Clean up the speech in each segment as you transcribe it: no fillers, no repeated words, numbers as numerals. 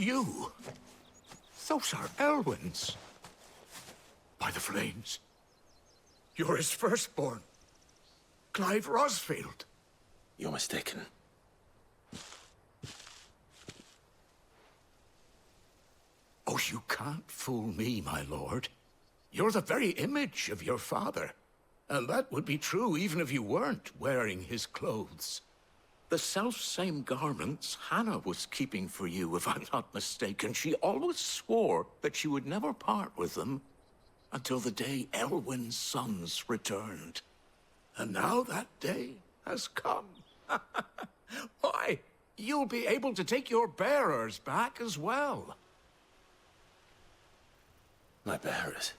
You? Those are Elwyn's. By the flames. You're his firstborn. Clive Rosfield. You're mistaken. Oh, you can't fool me, my lord. You're the very image of your father. And that would be true even if you weren't wearing his clothes. The self-same garments Hannah was keeping for you, if I'm not mistaken. She always swore that she would never part with them until the day Elwyn's sons returned. And now that day has come. Why, you'll be able to take your bearers back as well. My bearers?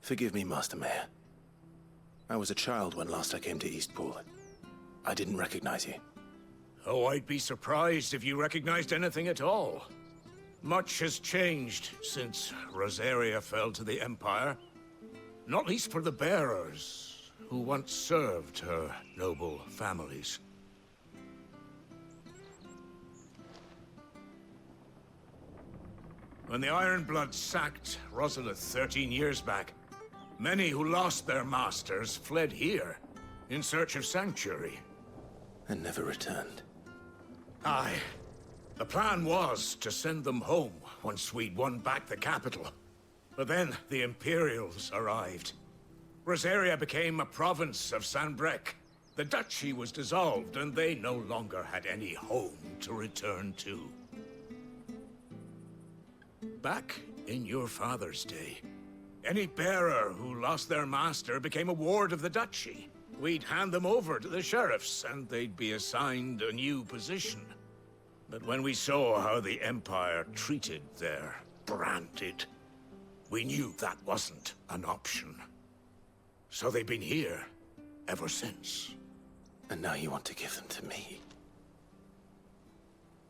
Forgive me, Master Mayor. I was a child when last I came to Eastpool. I didn't recognize you. Oh, I'd be surprised if you recognized anything at all. Much has changed since Rosaria fell to the Empire. Not least for the bearers, who once served her noble families. When the Ironbloods sacked Rosalith 13 years back, many who lost their masters fled here, in search of sanctuary. And never returned. Aye. The plan was to send them home once we'd won back the capital. But then the Imperials arrived. Rosaria became a province of Sanbreque. The duchy was dissolved, and they no longer had any home to return to. Back in your father's day, any bearer who lost their master became a ward of the duchy. We'd hand them over to the sheriffs, and they'd be assigned a new position. But when we saw how the Empire treated their branded, we knew that wasn't an option. So they've been here ever since. And now you want to give them to me?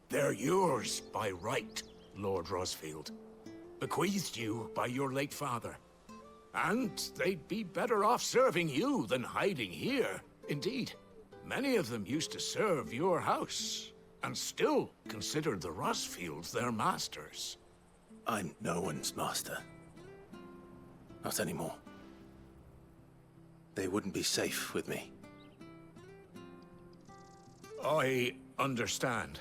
They're yours by right, Lord Rosfield. Bequeathed you by your late father. And they'd be better off serving you than hiding here. Indeed, many of them used to serve your house, and still considered the Rosfields their masters. I'm no one's master. Not anymore. They wouldn't be safe with me. I understand.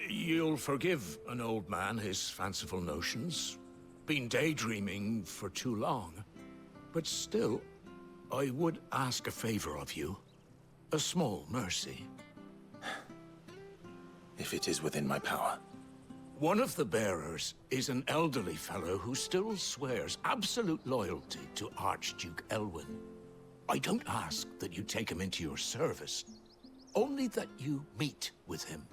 You'll forgive an old man his fanciful notions. Been daydreaming for too long. But still, I would ask a favor of you. A small mercy. If it is within my power. One of the bearers is an elderly fellow who still swears absolute loyalty to Archduke Elwyn. I don't ask that you take him into your service, only that you meet with him.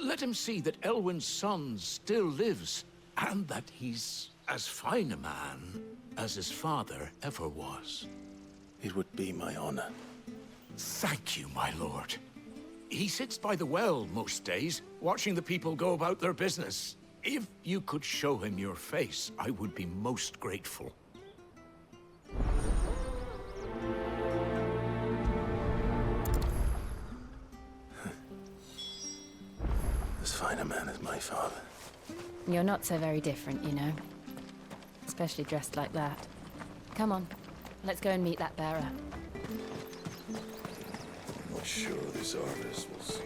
Let him see that Elwyn's son still lives, and that he's as fine a man as his father ever was. It would be my honor. Thank you, my lord. He sits by the well most days, watching the people go about their business. If you could show him your face, I would be most grateful. As fine a man as my father. You're not so very different, you know. Especially dressed like that. Come on, let's go and meet that bearer. I'm not sure this artist will see.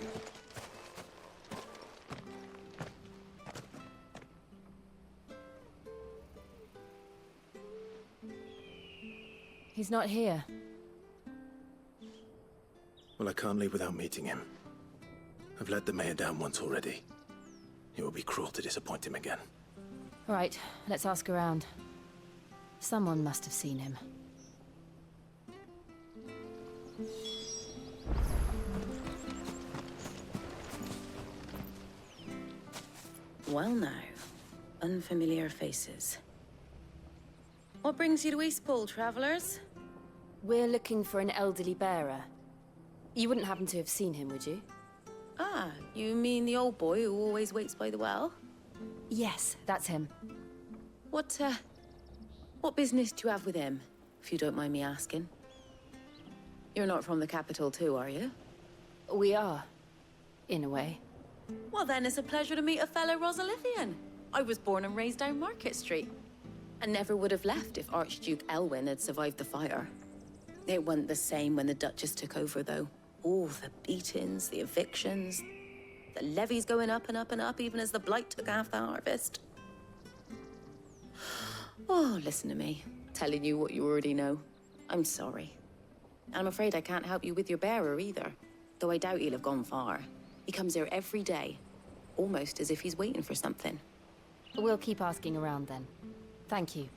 He's not here. Well, I can't leave without meeting him. I've let the mayor down once already. It would be cruel to disappoint him again. All right, let's ask around. Someone must have seen him. Well now, unfamiliar faces. What brings you to Eastpool, travelers? We're looking for an elderly bearer. You wouldn't happen to have seen him, would you? Ah, you mean the old boy who always waits by the well? Yes, that's him. What business do you have with him, if you don't mind me asking? You're not from the capital too, are you? We are, in a way. Well, then it's a pleasure to meet a fellow Rosalithian. I was born and raised down Market Street, and never would have left if Archduke Elwyn had survived the fire. It wasn't the same when the Duchess took over, though. All the beatings, the evictions, the levies going up and up and up, even as the blight took half the harvest. Oh, listen to me, telling you what you already know. I'm sorry. I'm afraid I can't help you with your bearer either, though I doubt he'll have gone far. He comes here every day, almost as if he's waiting for something. We'll keep asking around then. Thank you.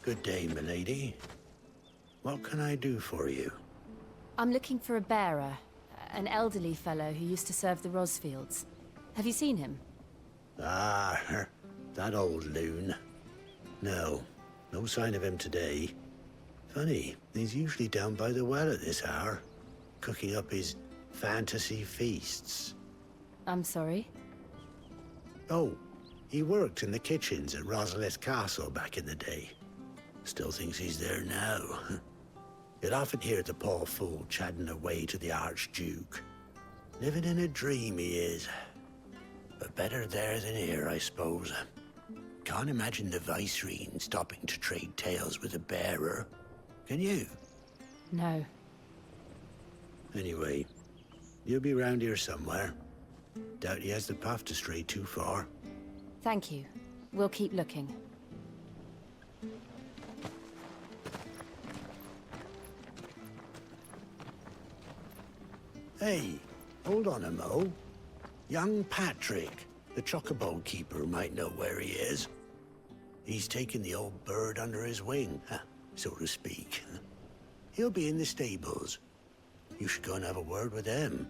Good day, milady. What can I do for you? I'm looking for a bearer, an elderly fellow who used to serve the Rosfields. Have you seen him? Ah, that old loon. No sign of him today. Funny, he's usually down by the well at this hour, cooking up his fantasy feasts. I'm sorry? Oh, he worked in the kitchens at Rosalith Castle back in the day. Still thinks he's there now. You'd often hear the poor fool chatting away to the Archduke. Living in a dream he is. But better there than here, I suppose. Can't imagine the Vicereine stopping to trade tales with a bearer. Can you? No. Anyway, you'll be round here somewhere. Doubt he has the path to stray too far. Thank you. We'll keep looking. Hey, hold on a mo. Young Patrick, the chocobo keeper, might know where he is. He's taken the old bird under his wing, so to speak. He'll be in the stables. You should go and have a word with him.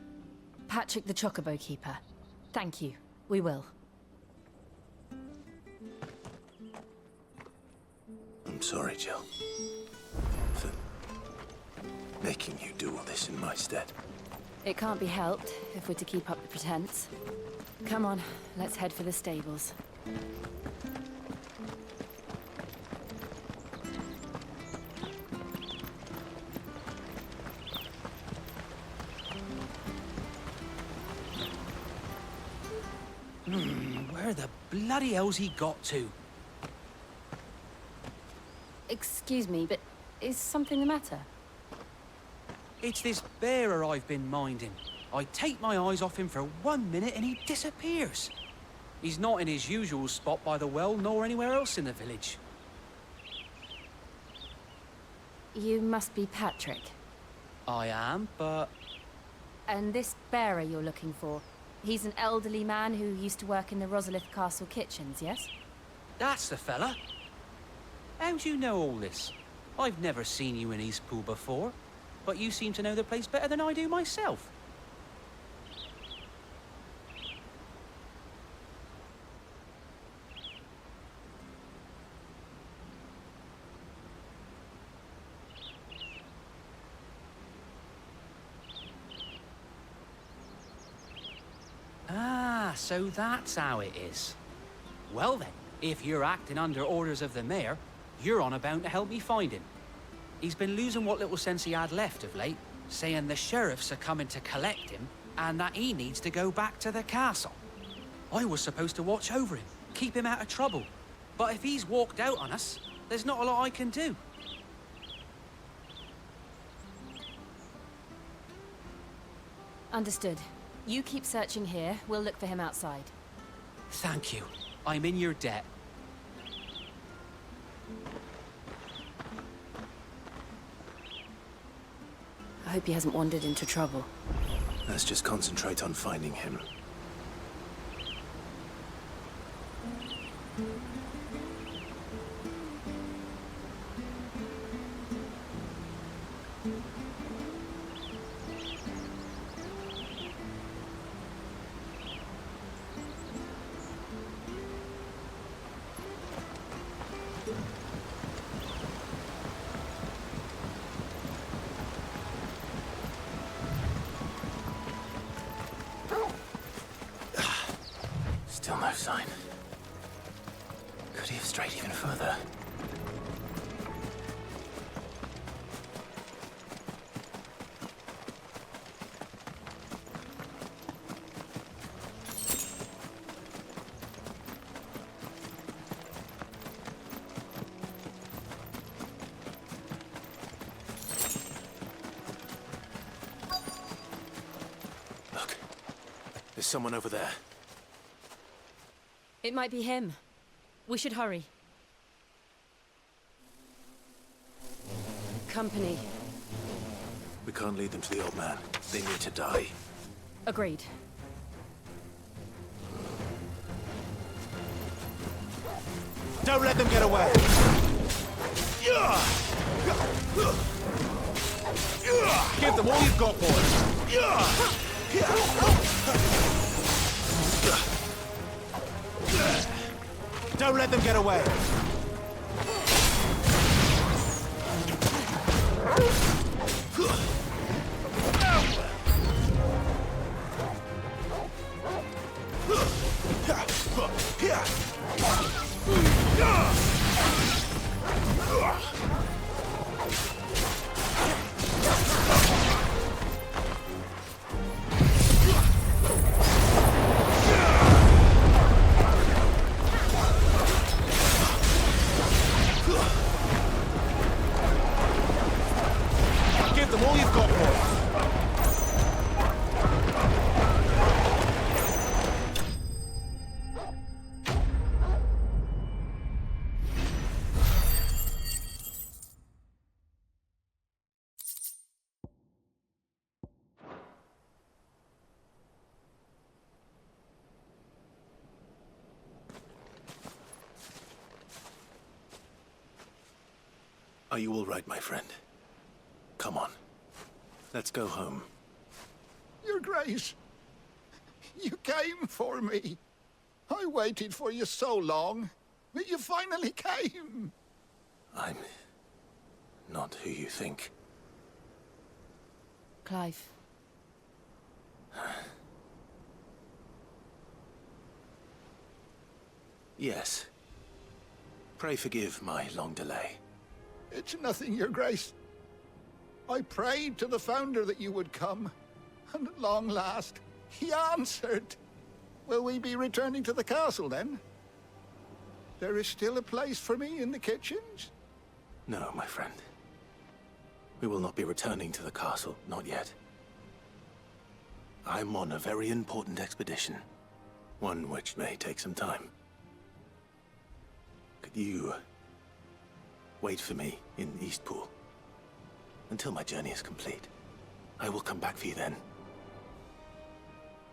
Patrick the Chocobo Keeper. Thank you. We will. I'm sorry, Jill. For making you do all this in my stead. It can't be helped if we're to keep up the pretense. Come on, let's head for the stables. Where the bloody hell's he got to? Excuse me, but is something the matter? It's this bearer I've been minding. I take my eyes off him for 1 minute and he disappears. He's not in his usual spot by the well, nor anywhere else in the village. You must be Patrick. I am, but... And this bearer you're looking for, he's an elderly man who used to work in the Rosalith Castle kitchens, yes? That's the fella. How do you know all this? I've never seen you in Eastpool before, but you seem to know the place better than I do myself. Ah, so that's how it is. Well then, if you're acting under orders of the mayor, you're on about to help me find him. He's been losing what little sense he had left of late, saying the sheriffs are coming to collect him and that he needs to go back to the castle. I was supposed to watch over him, keep him out of trouble. But if he's walked out on us, there's not a lot I can do. Understood. You keep searching here, we'll look for him outside. Thank you. I'm in your debt. I hope he hasn't wandered into trouble. Let's just concentrate on finding him. Still no sign. Could he have strayed even further? Look, there's someone over there. It might be him. We should hurry. Company. We can't lead them to the old man. They need to die. Agreed. Don't let them get away! Give them all you've got, boys! Don't let them get away! Give them all you've got, boys! Are you all right, my friend? Come on. Let's go home. Your Grace, you came for me. I waited for you so long, but you finally came. I'm not who you think. Clive. Yes. Pray forgive my long delay. It's nothing, Your Grace. I prayed to the Founder that you would come, and at long last, he answered. Will we be returning to the castle, then? There is still a place for me in the kitchens? No, my friend. We will not be returning to the castle, not yet. I'm on a very important expedition. One which may take some time. Could you wait for me in Eastpool until my journey is complete? I will come back for you then.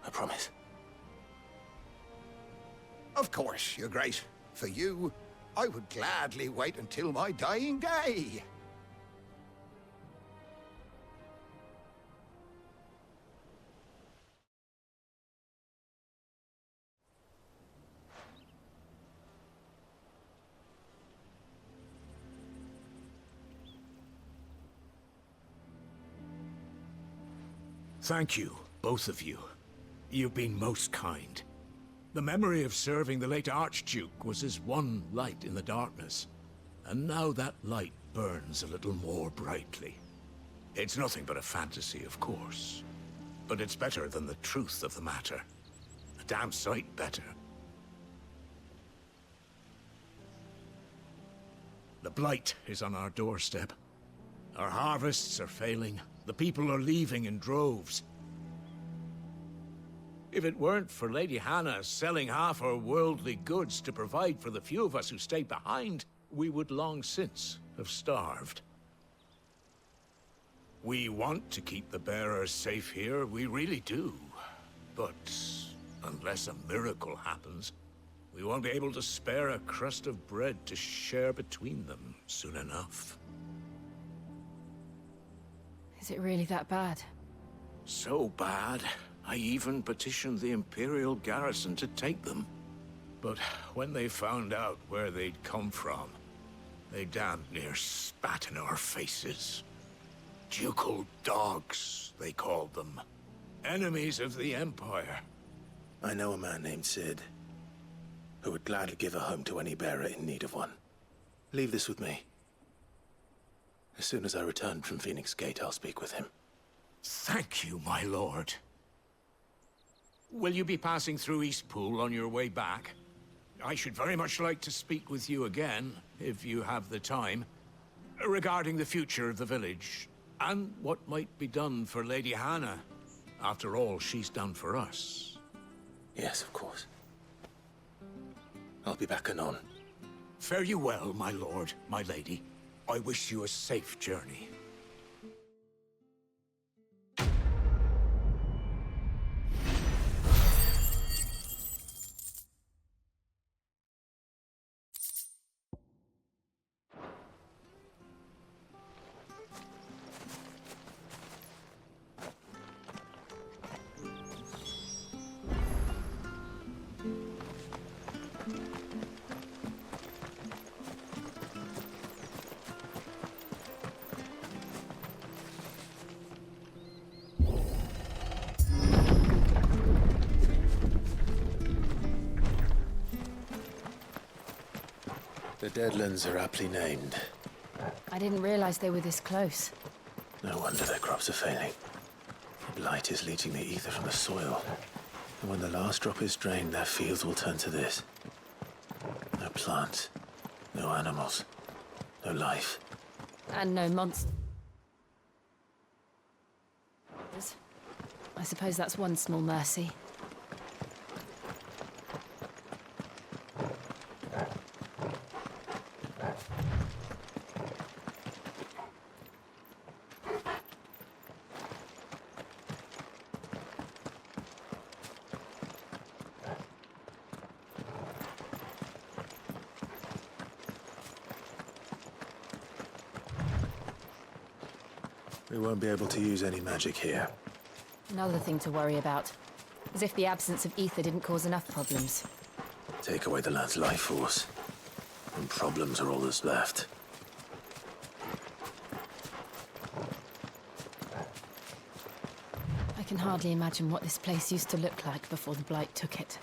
I promise. Of course, Your Grace. For you, I would gladly wait until my dying day. Thank you, both of you. You've been most kind. The memory of serving the late Archduke was as one light in the darkness, and now that light burns a little more brightly. It's nothing but a fantasy, of course, but it's better than the truth of the matter. A damn sight better. The blight is on our doorstep. Our harvests are failing. The people are leaving in droves. If it weren't for Lady Hannah selling half her worldly goods to provide for the few of us who stayed behind, we would long since have starved. We want to keep the bearers safe here, we really do. But unless a miracle happens, we won't be able to spare a crust of bread to share between them soon enough. Is it really that bad? So bad, I even petitioned the Imperial garrison to take them. But when they found out where they'd come from, they damn near spat in our faces. Ducal dogs, they called them. Enemies of the Empire. I know a man named Sid. who would gladly give a home to any bearer in need of one. Leave this with me. As soon as I return from Phoenix Gate, I'll speak with him. Thank you, my lord. Will you be passing through Eastpool on your way back? I should very much like to speak with you again, if you have the time, regarding the future of the village, and what might be done for Lady Hannah. After all she's done for us. Yes, of course. I'll be back anon. Fare you well, my lord, my lady. I wish you a safe journey. The Deadlands are aptly named. I didn't realize they were this close. No wonder their crops are failing. The blight is leaching the ether from the soil. And when the last drop is drained, their fields will turn to this. No plants, no animals, no life. And no monsters. I suppose that's one small mercy. We won't be able to use any magic here. Another thing to worry about. As if the absence of ether didn't cause enough problems. Take away the lad's life force, and problems are all that's left. I can hardly imagine what this place used to look like before the Blight took it.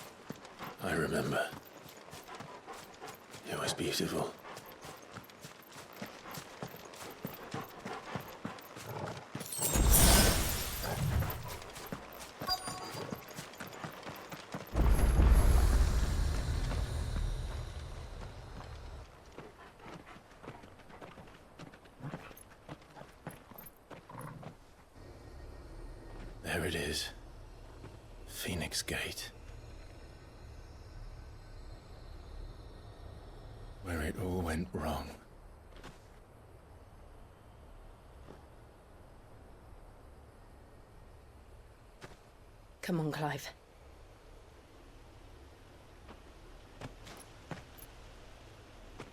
I remember. It was beautiful. There it is. Phoenix Gate. Where it all went wrong. Come on, Clive.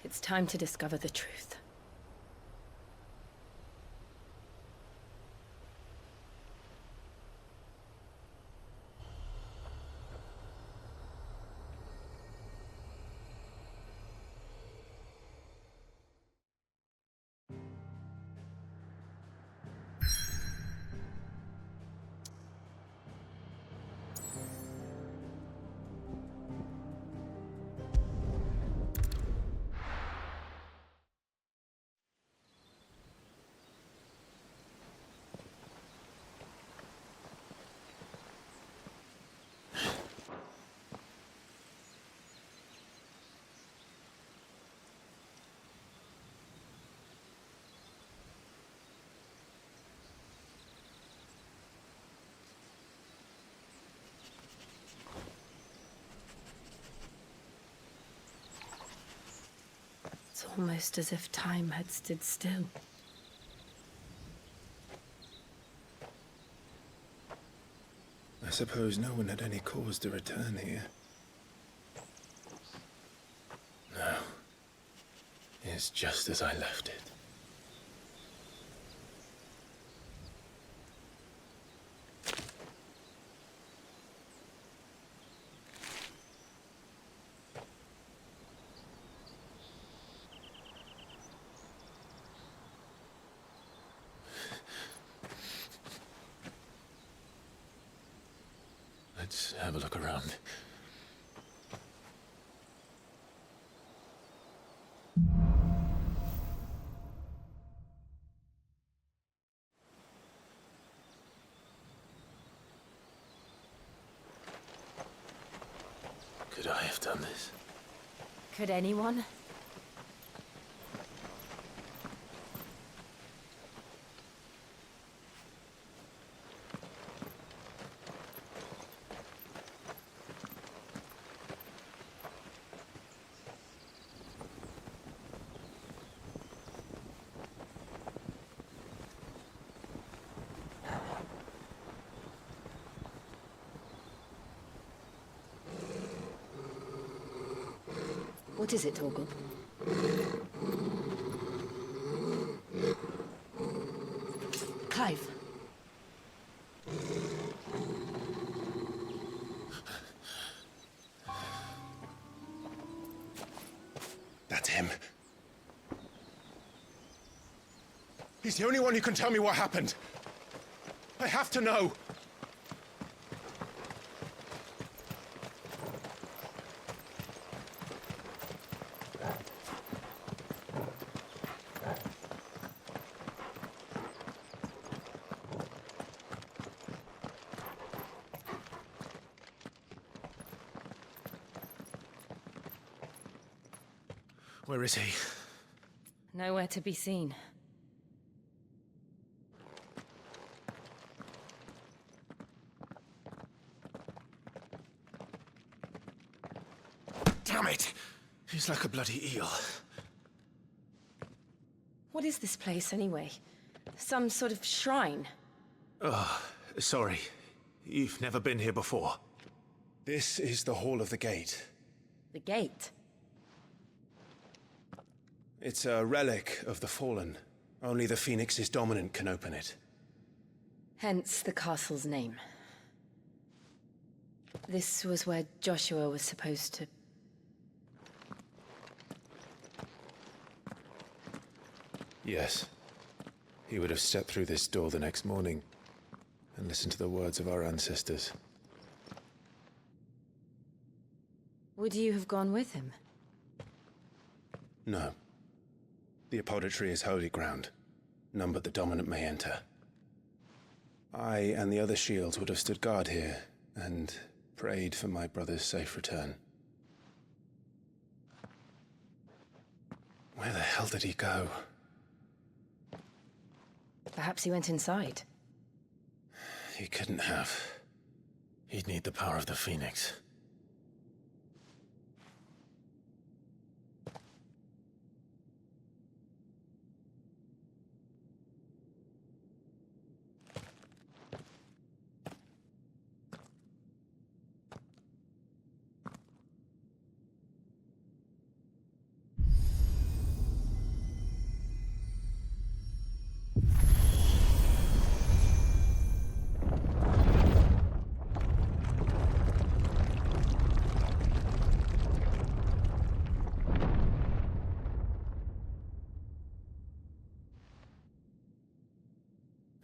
It's time to discover the truth. It's almost as if time had stood still. I suppose no one had any cause to return here. No. It's just as I left it. Let's have a look around. Could I have done this? Could anyone? What is it, Torgal? Clive. That's him. He's the only one who can tell me what happened. I have to know. Where is he? Nowhere to be seen. Damn it! He's like a bloody eel. What is this place, anyway? Some sort of shrine? Sorry. You've never been here before. This is the Hall of the Gate. The gate? It's a relic of the Fallen. Only the Phoenix's dominant can open it. Hence the castle's name. This was where Joshua was supposed to... Yes. He would have stepped through this door the next morning and listened to the words of our ancestors. Would you have gone with him? No. The apodatory is holy ground. None but the dominant may enter. I and the other shields would have stood guard here and prayed for my brother's safe return. Where the hell did he go? Perhaps he went inside. He couldn't have. He'd need the power of the Phoenix.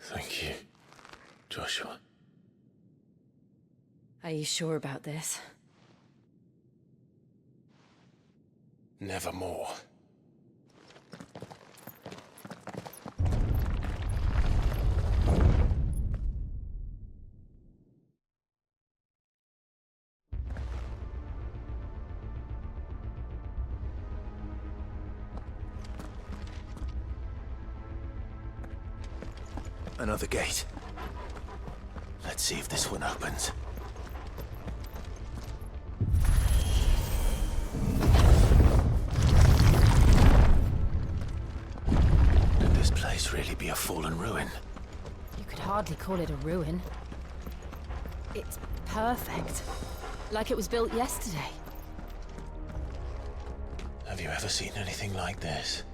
Thank you, Joshua. Are you sure about this? Nevermore. Another gate. Let's see if this one opens. Could this place really be a fallen ruin? You could hardly call it a ruin. It's perfect. Like it was built yesterday. Have you ever seen anything like this?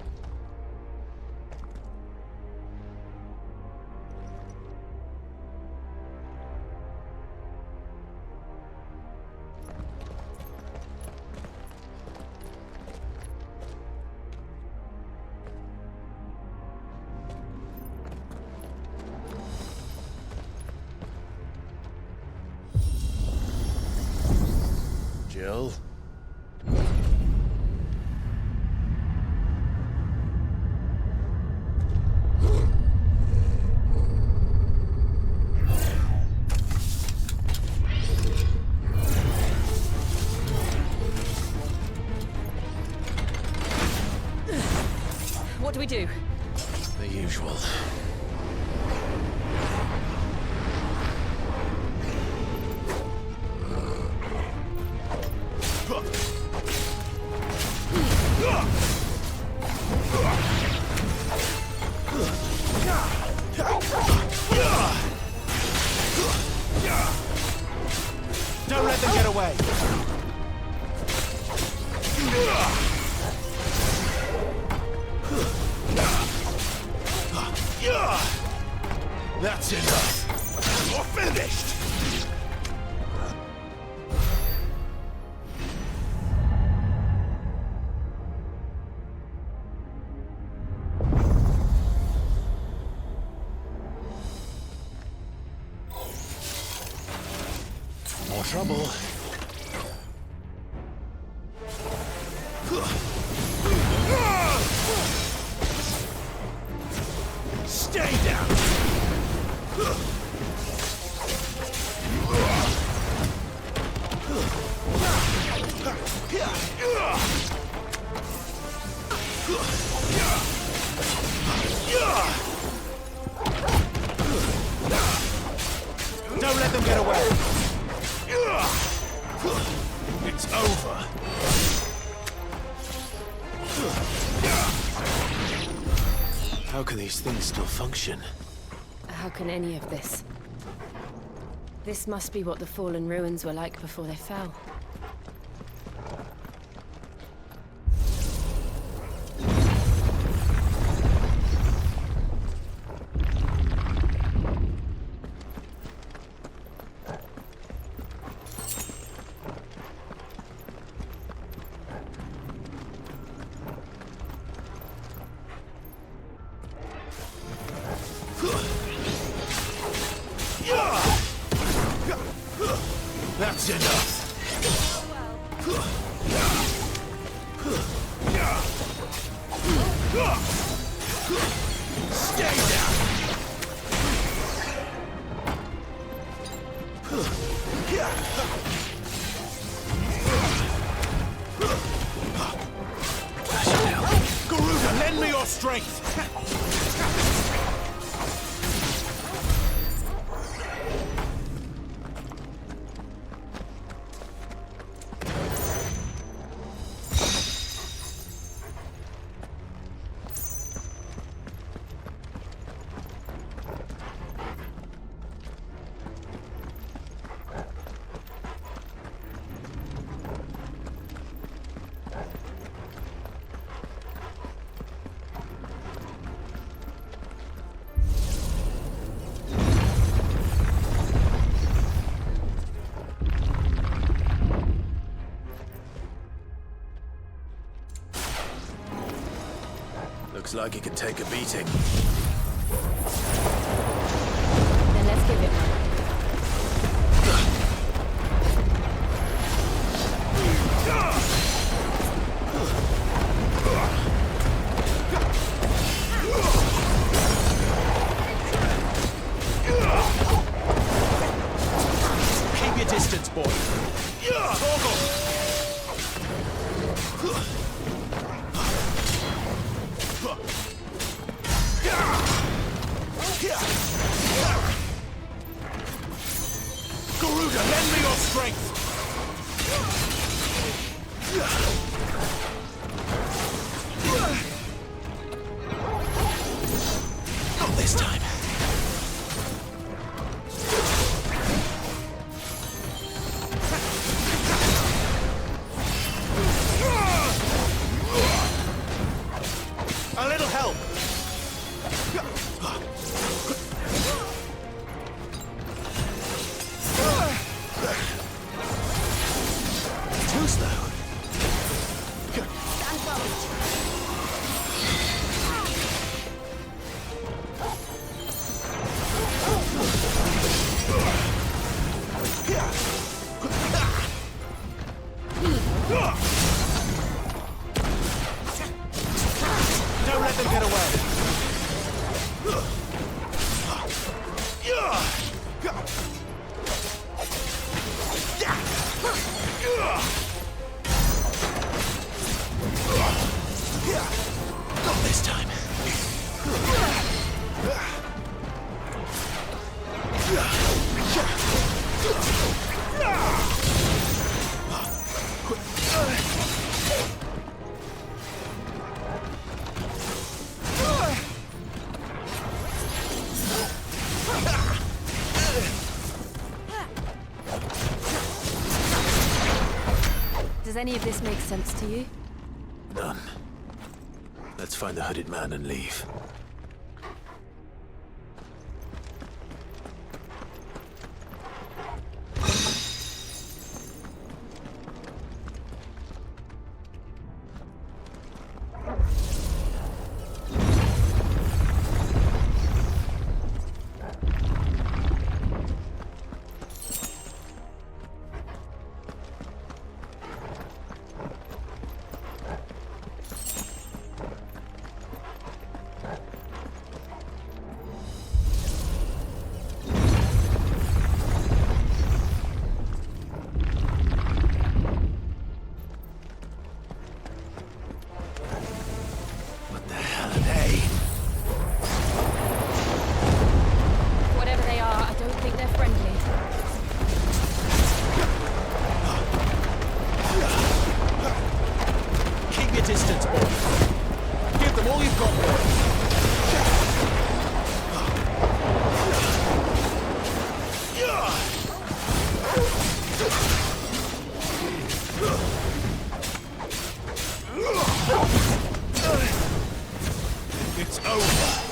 Jill? What do we do? The usual. Don't let them get away. That's enough. You're finished. More trouble. Stay down. Don't let them get away. It's over. How can these things still function? How can any of this? This must be what the fallen ruins were like before they fell. That's enough. Stay down. Garuda, lend me your strength. Looks like he could take a beating. Then let's give it one. Keep your distance, boy. Garuda, lend me your strength. Not this time. A little help. Too slow. Don't let them get away. Not this time. Does any of this make sense to you? None. Let's find the hooded man and leave. Whatever they are, I don't think they're friendly. Keep your distance, boy. Give them all you've got, boy. It's over.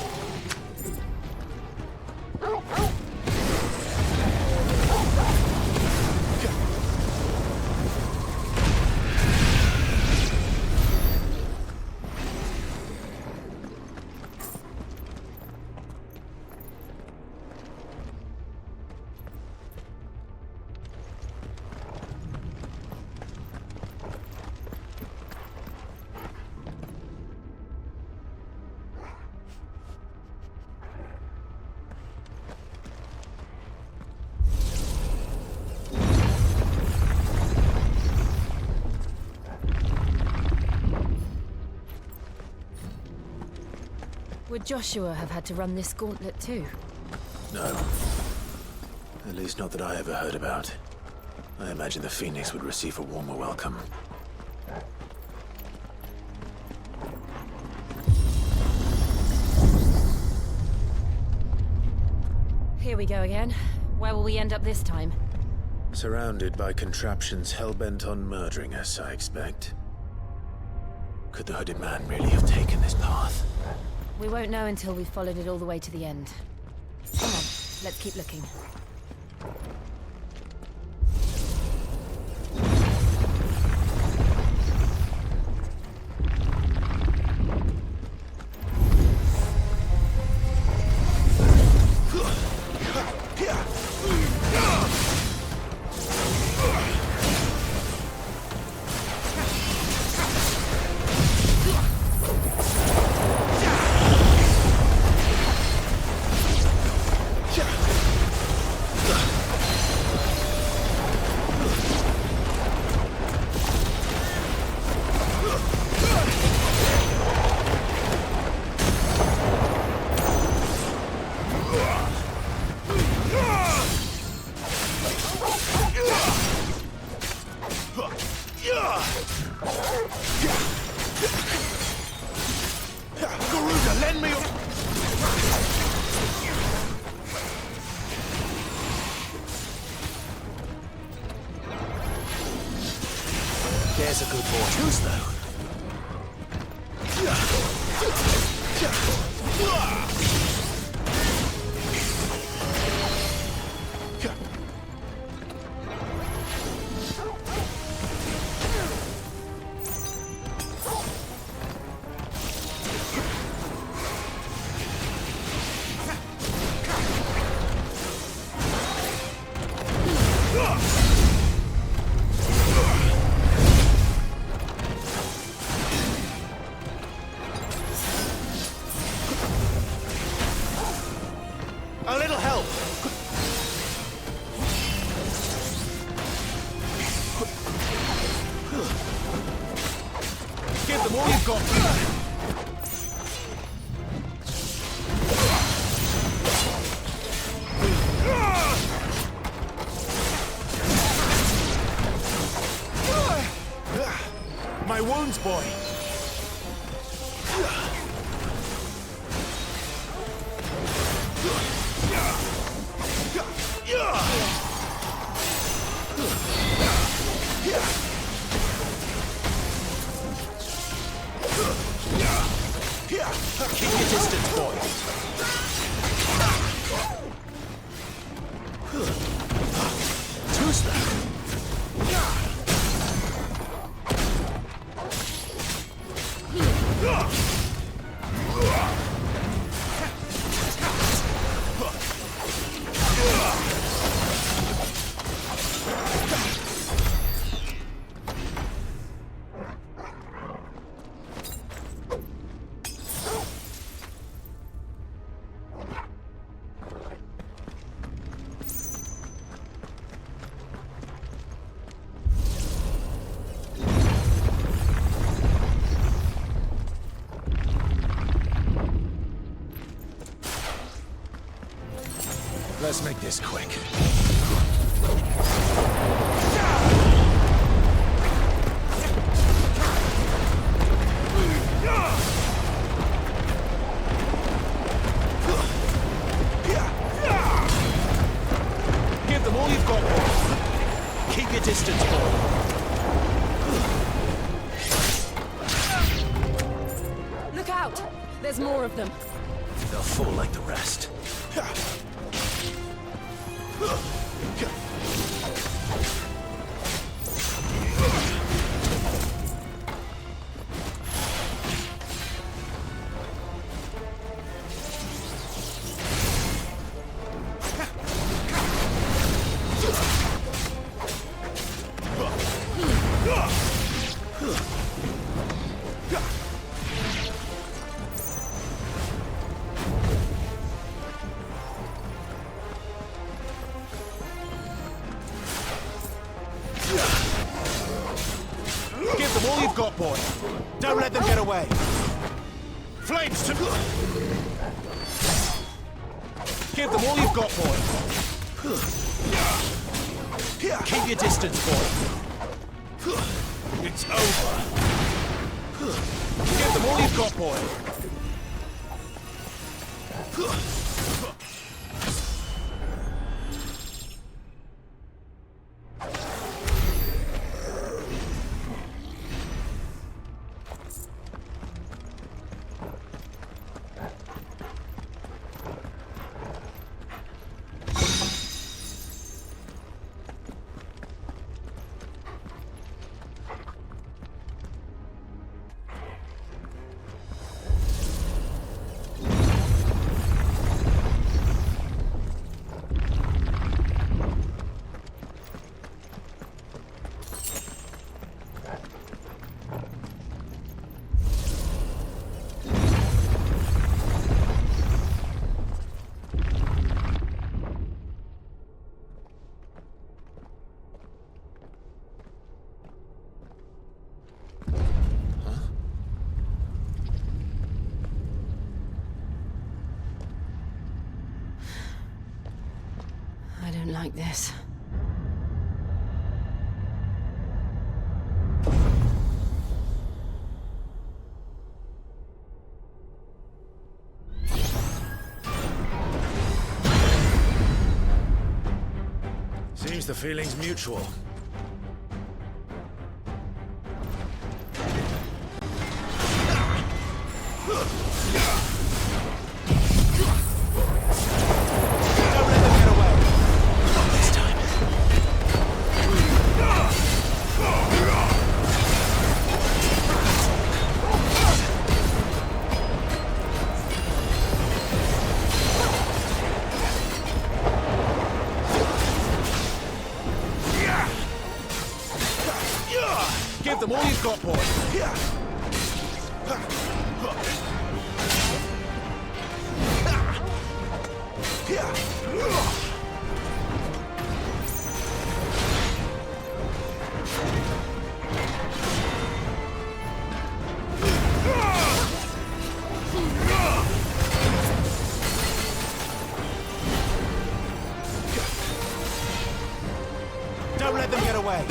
Would Joshua have had to run this gauntlet too? No. At least not that I ever heard about. I imagine the Phoenix would receive a warmer welcome. Here we go again. Where will we end up this time? Surrounded by contraptions hell-bent on murdering us, I expect. Could the hooded man really have taken this path? We won't know until we've followed it all the way to the end. Come on, let's keep looking. Garuda, lend me your... There's a good boy. Who's though? A little help. Give them all you've got. My wounds, boy. Keep your distance, boy. Two-step. Let's make this quick. Give them all you've got, boy. Keep your distance, boy. Look out! There's more of them. They'll fall like the rest. Give them all you've got, boy. Don't let them get away. Flames to... Give them all you've got, boy. Keep your distance, boy. It's over. Give them all you've got, boy. I don't like this. Seems the feeling's mutual. Give them all you've got, boy. Don't let them get away.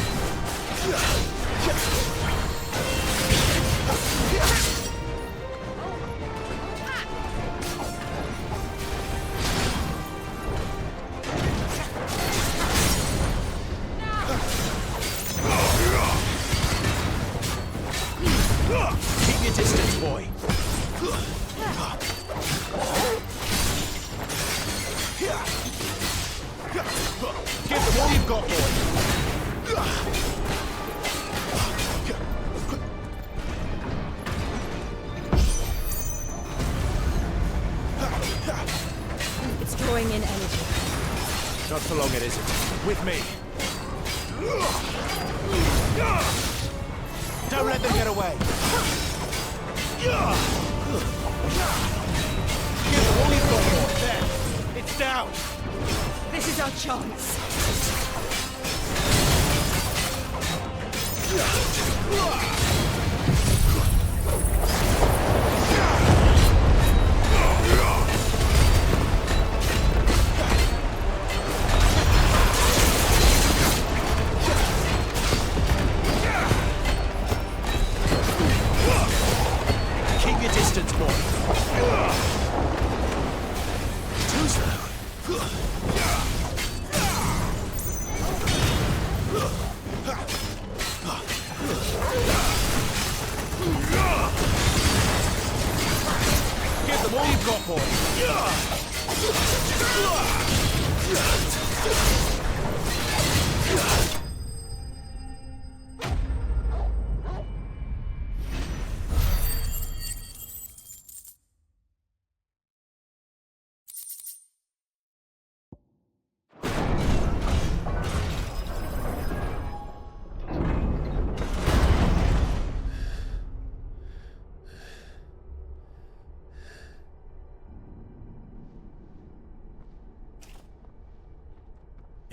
Keep your distance, boy. in energy. Not for long, it isn't. With me. Don't let them get away. Give them all you've got more. There. It's down. This is our chance. Keep your distance, boy. Too slow. Give them all you've got, boy.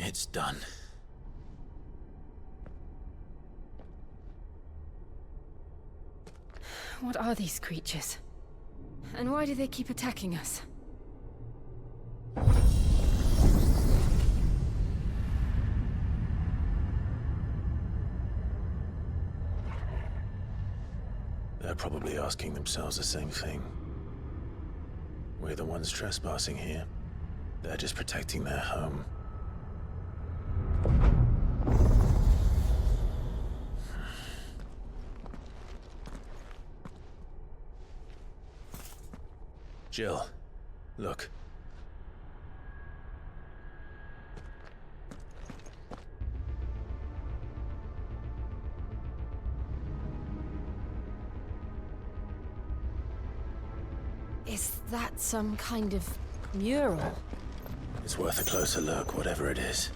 It's done. What are these creatures? And why do they keep attacking us? They're probably asking themselves the same thing. We're the ones trespassing here. They're just protecting their home. Jill, look. Is that some kind of mural? It's worth a closer look, whatever it is.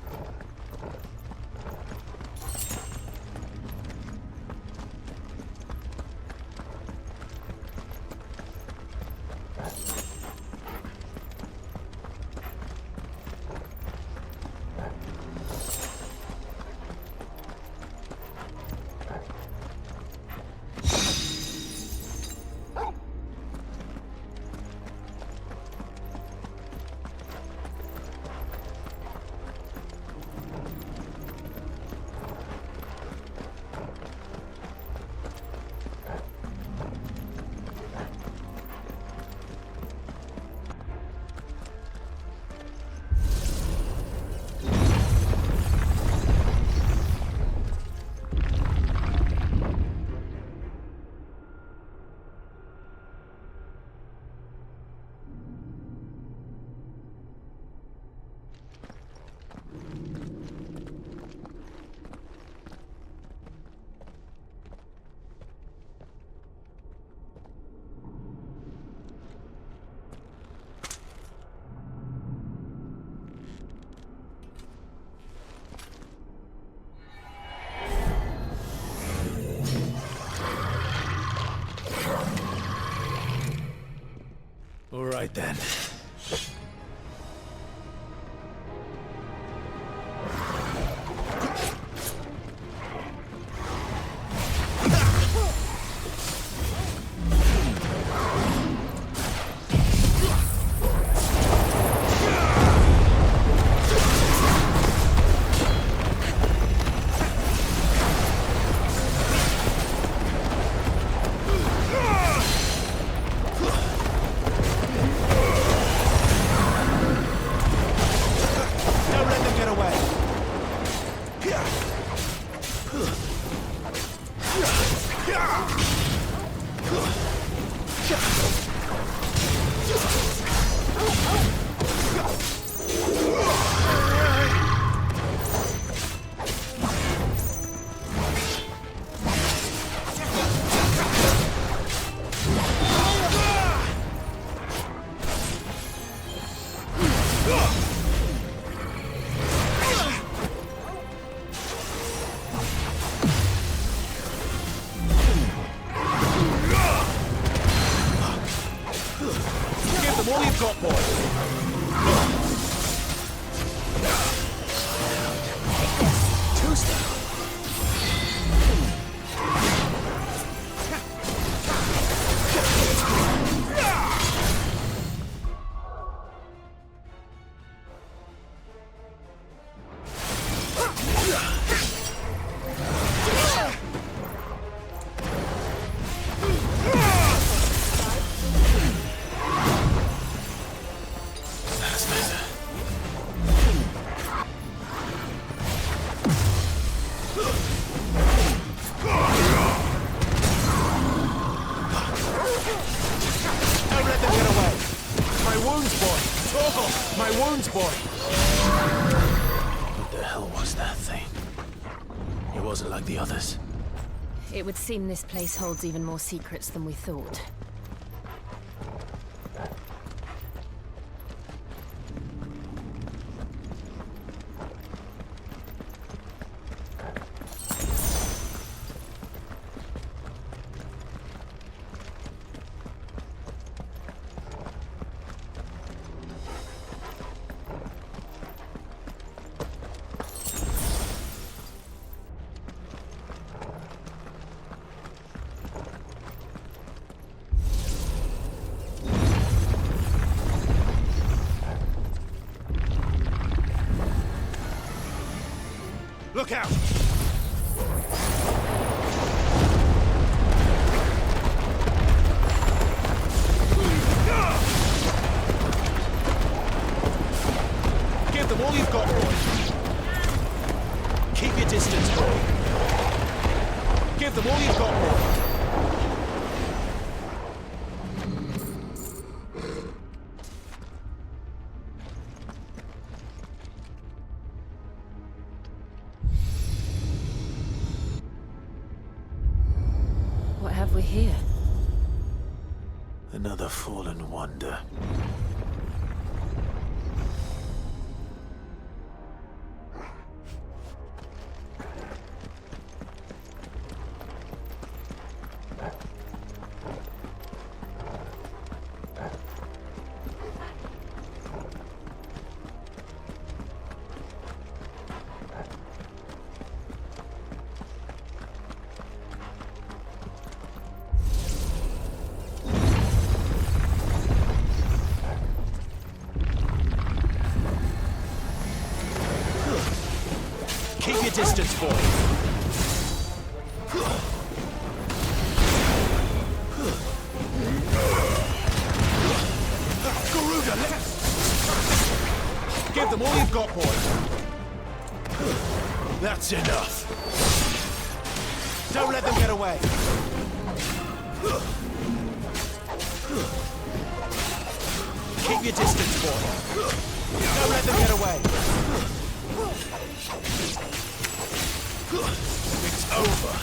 All right then. Ugh! Give them all you've got, boy. Two-step. What the hell was that thing? It wasn't like the others. It would seem this place holds even more secrets than we thought. Look out! Give them all you've got, boy. Keep your distance, boy. Give them all you've got, boy. What have we here? Another fallen wonder. Keep your distance, boy. Garuda, give them all you've got, boy. That's enough. Don't let them get away. Keep your distance, boy. Don't let them get away. It's over.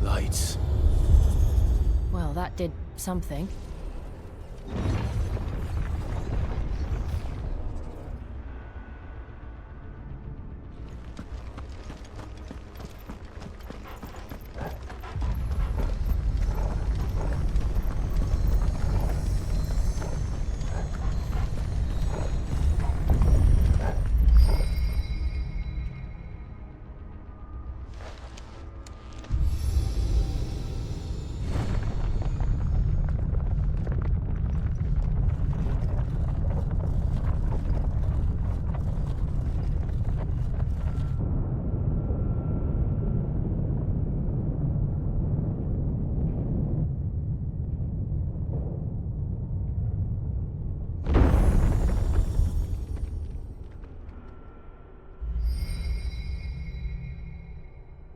Lights. Well, that did something.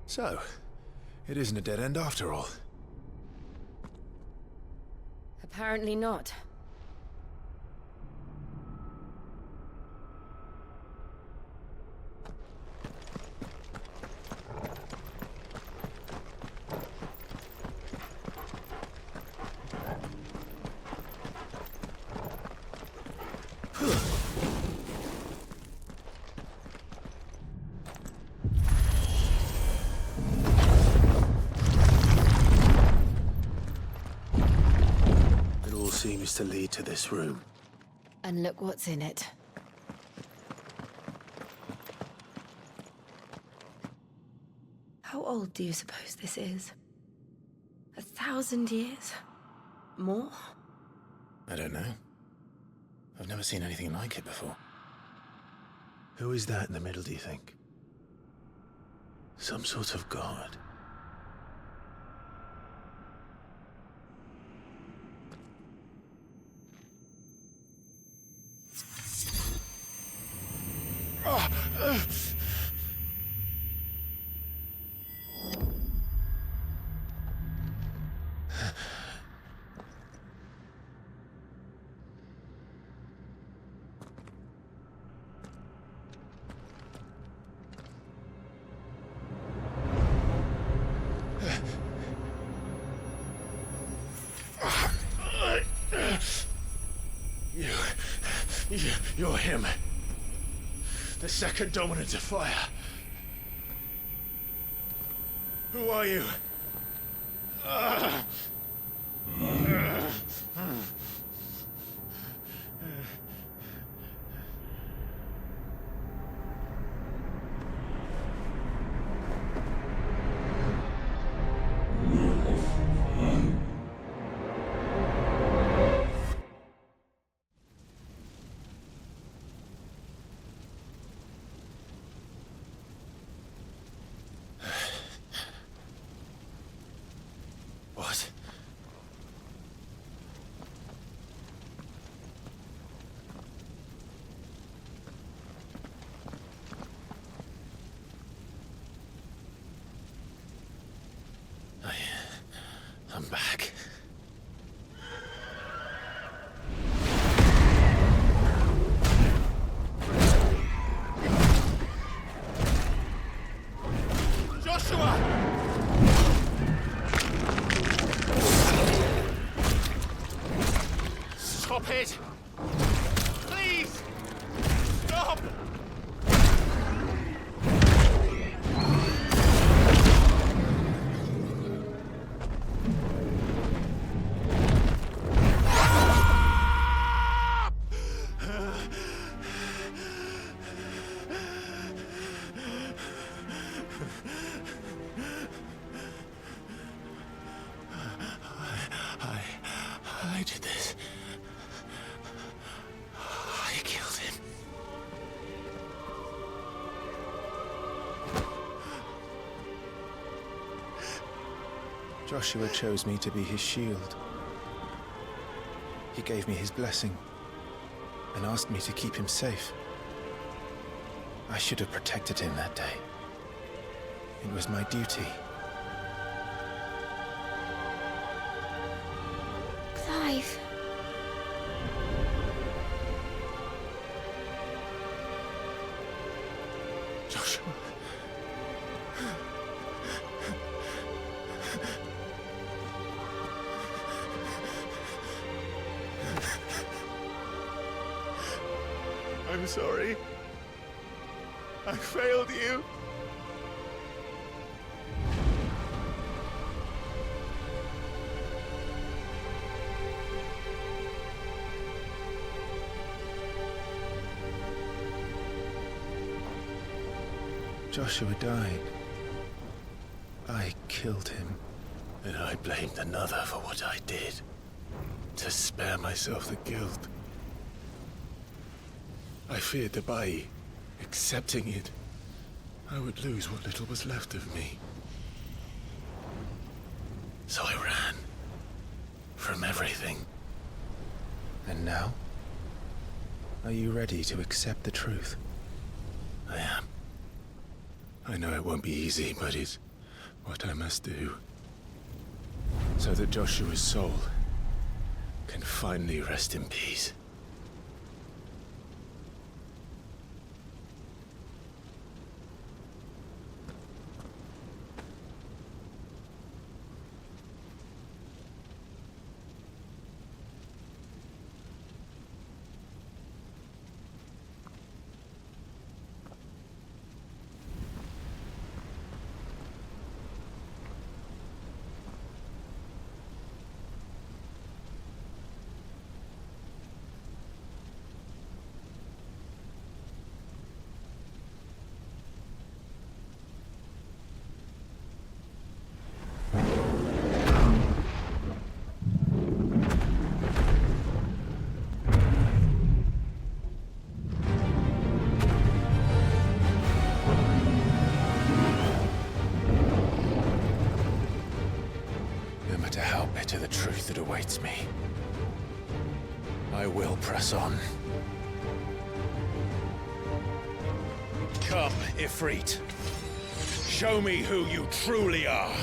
So, it isn't a dead end after all. Apparently not. seems to lead to this room. And look what's in it. How old do you suppose this is? 1,000 years? More? I don't know. I've never seen anything like it before. Who is that in the middle, do you think? Some sort of god? You're him. The second dominant of fire. Who are you? What? I'm back. Joshua! Stop it! Please! Stop! I did this. I killed him. Joshua chose me to be his shield. He gave me his blessing and asked me to keep him safe. I should have protected him that day. It was my duty. Clive. Joshua. I'm sorry. I failed you. Joshua died. I killed him. And I blamed another for what I did. To spare myself the guilt. I feared that by accepting it, I would lose what little was left of me. So I ran. From everything. And now? Are you ready to accept the truth? I am. I know it won't be easy, but it's what I must do. So that Joshua's soul can finally rest in peace. truth that awaits me. I will press on. Come, Ifrit. Show me who you truly are.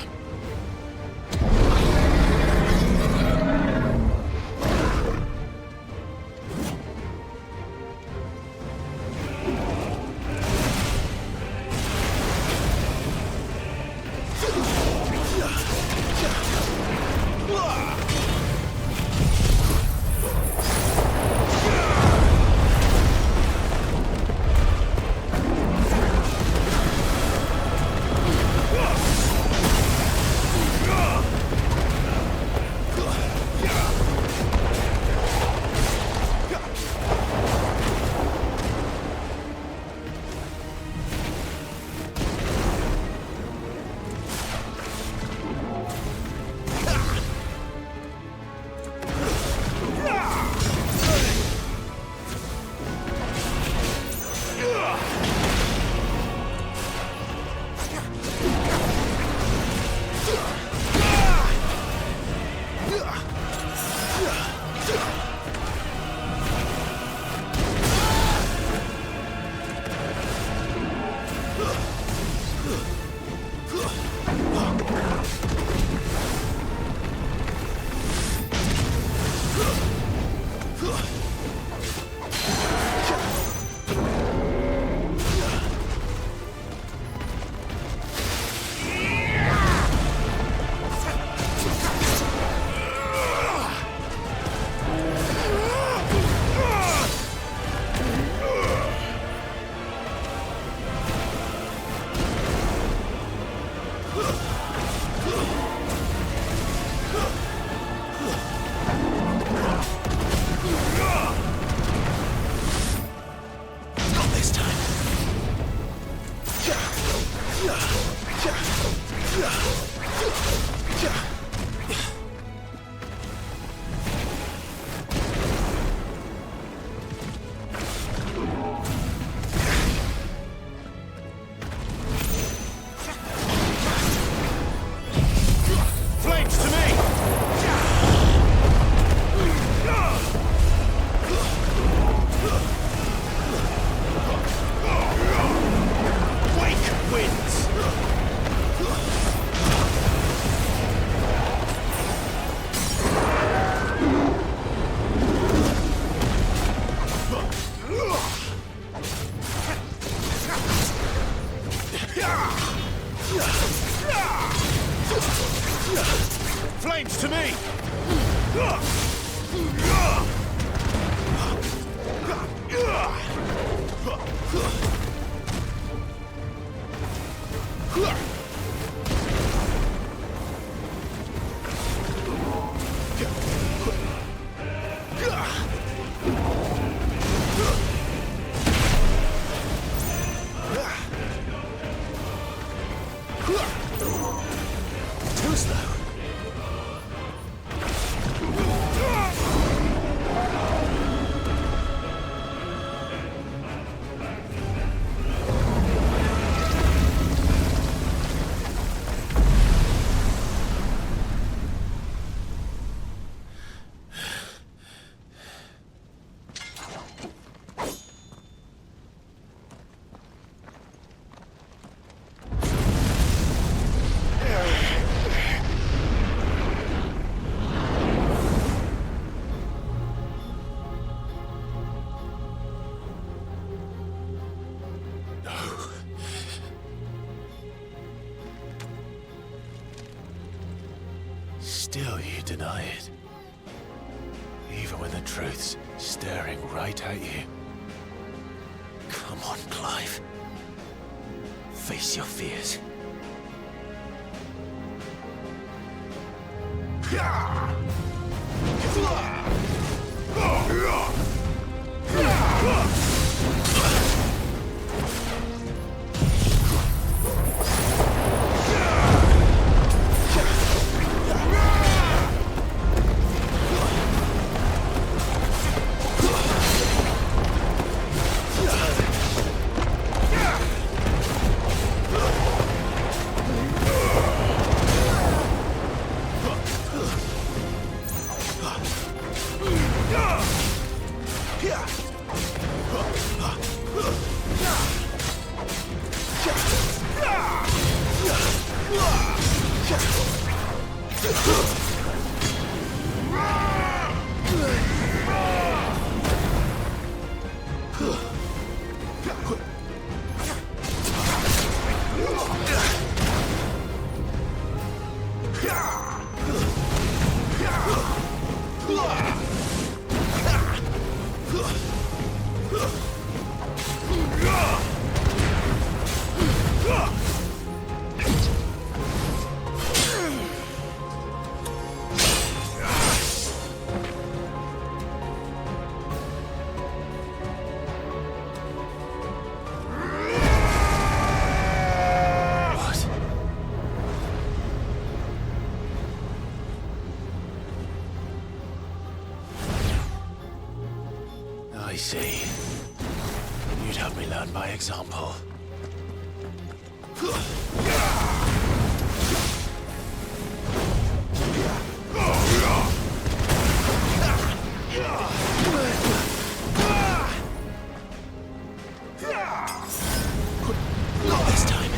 Flames to me! Too slow. Still you deny it. Even when the truth's staring right at you. Come on, Clive. Face your fears. me learn by example. Not this time.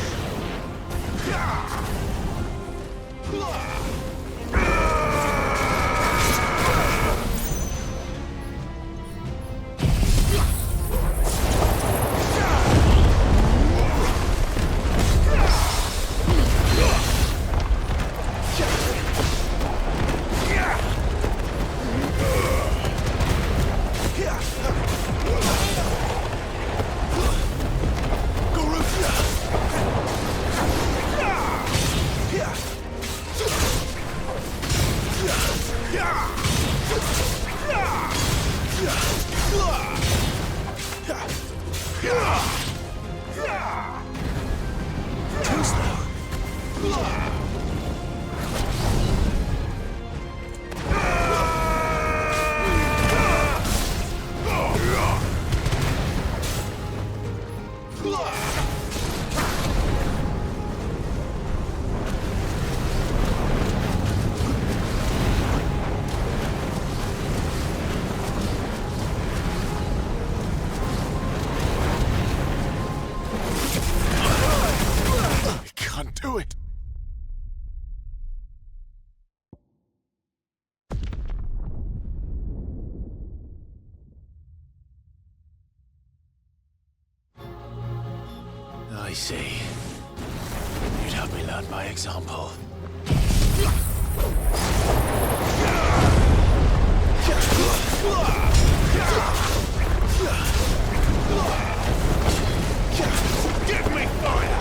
Do it! I see. You'd have me learn by example. Give me fire!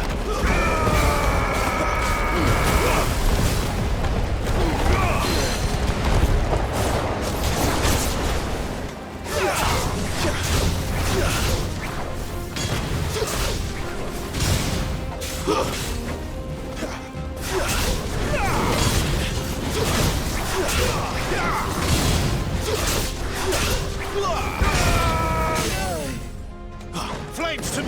Flames to...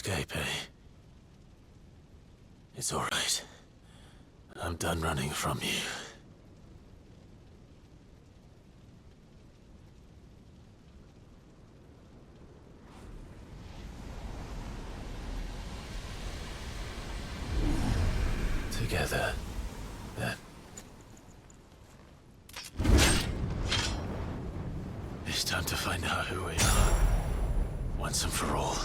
escape, eh? It's all right. I'm done running from you. Together, then. It's time to find out who we are, once and for all.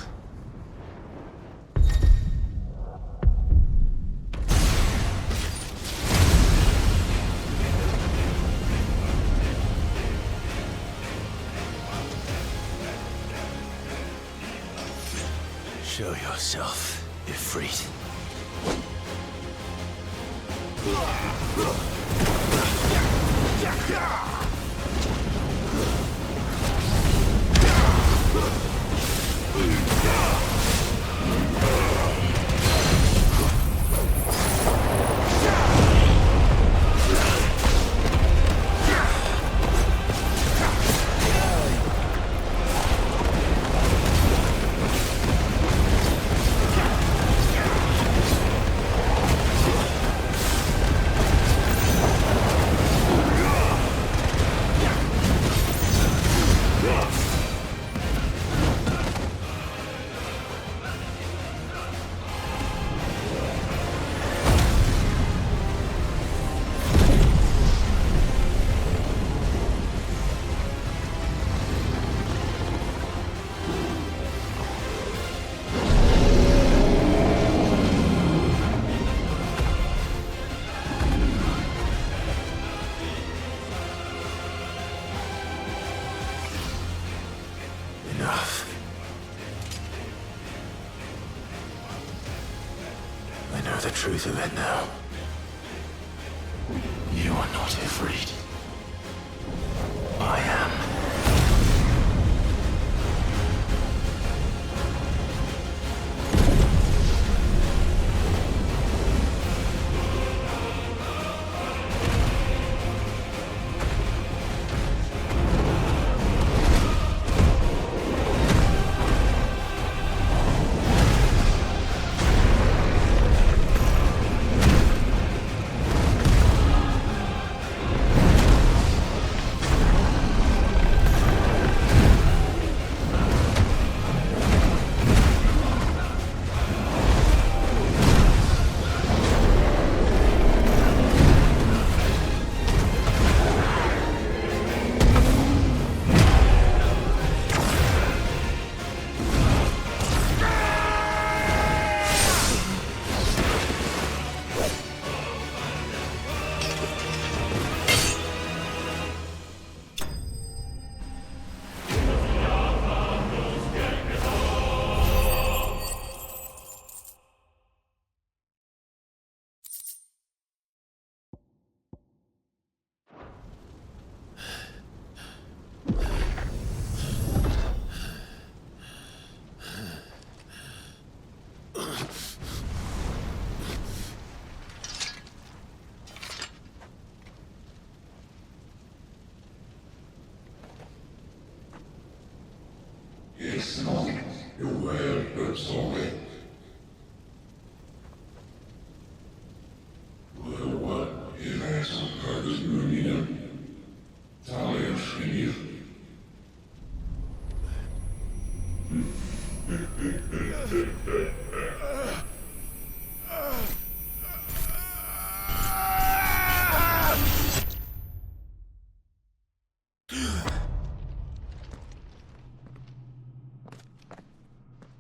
Show yourself, Ifrit. The truth of it now. You are not Ifrit. I am.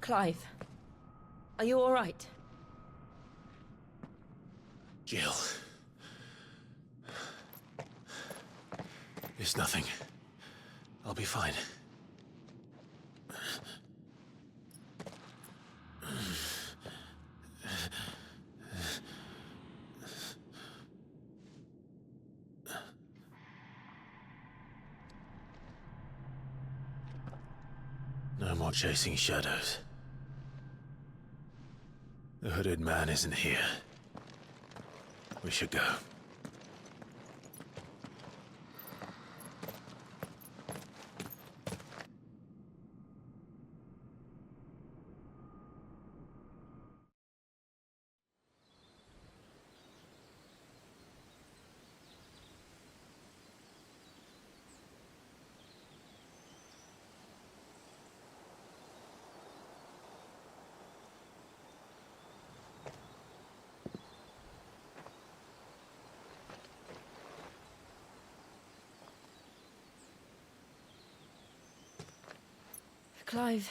Clive, are you all right? Jill. It's nothing. I'll be fine. No more chasing shadows. The hooded man isn't here. We should go. Clive,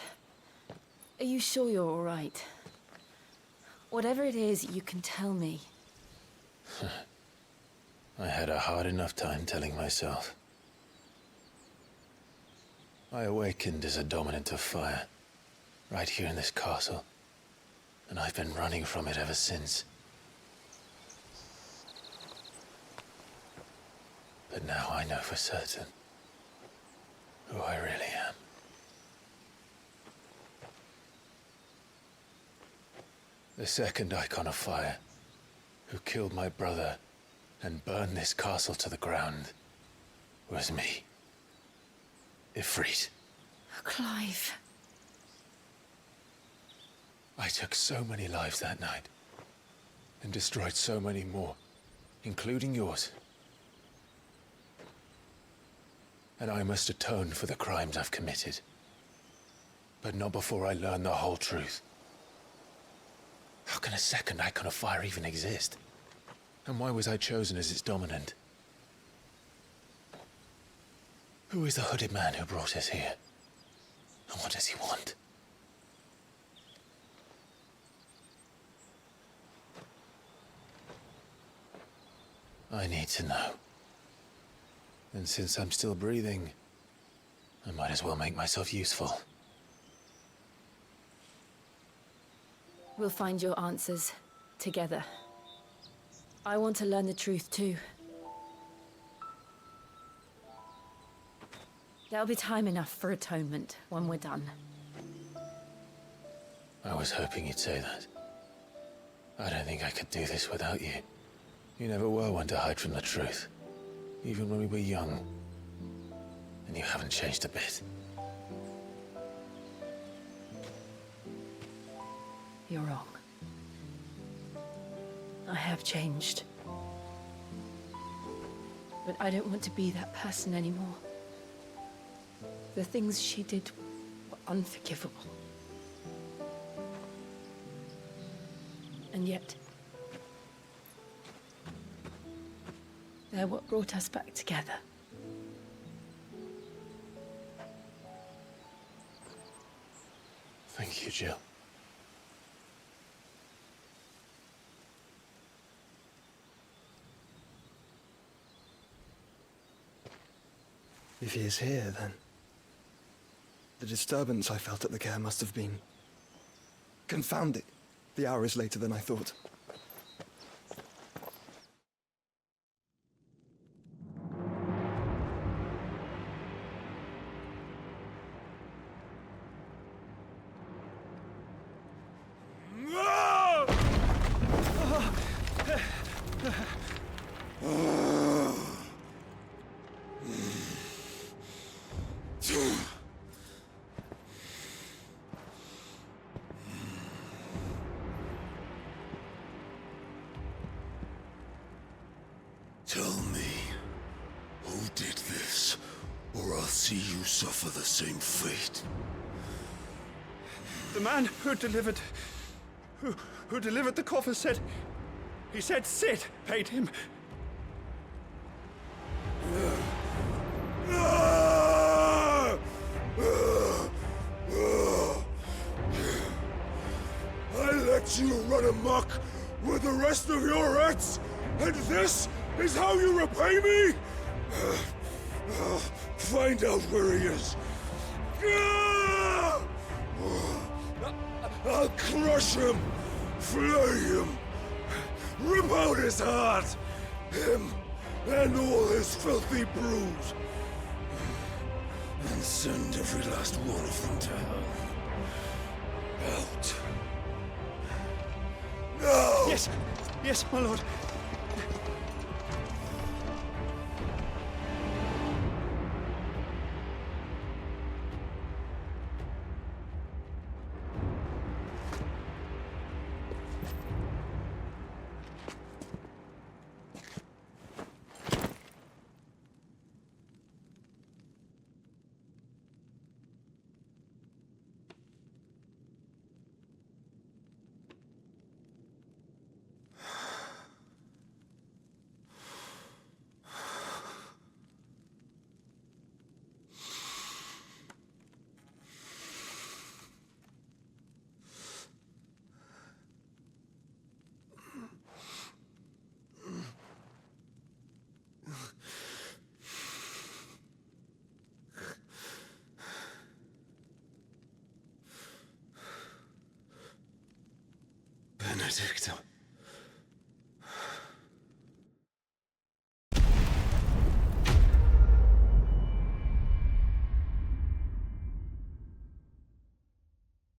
are you sure you're all right? Whatever it is, you can tell me. I had a hard enough time telling myself. I awakened as a dominant of fire, right here in this castle, and I've been running from it ever since. But now I know for certain who I really am. The second icon of fire, who killed my brother and burned this castle to the ground, was me. Ifrit. Clive. I took so many lives that night, and destroyed so many more, including yours. And I must atone for the crimes I've committed. But not before I learn the whole truth. How can a second icon of fire even exist? And why was I chosen as its dominant? Who is the hooded man who brought us here? And what does he want? I need to know. And since I'm still breathing, I might as well make myself useful. We'll find your answers together. I want to learn the truth too. There'll be time enough for atonement when we're done. I was hoping you'd say that. I don't think I could do this without you. You never were one to hide from the truth, even when we were young. And you haven't changed a bit. You're wrong. I have changed. But I don't want to be that person anymore. The things she did were unforgivable. And yet, they're what brought us back together. Thank you, Jill. If he is here, then the disturbance I felt at the care must have been... Confound it. The hour is later than I thought. Tell me, who did this, or I'll see you suffer the same fate. The man who delivered... Who delivered the coffer said... He said Sid paid him. I let you run amok with the rest of your rats, and this is how you repay me? Find out where he is. I'll crush him, flay him, rip out his heart, him and all his filthy brood, and send every last one of them to hell. Out. No! Yes, yes, my lord. Victor.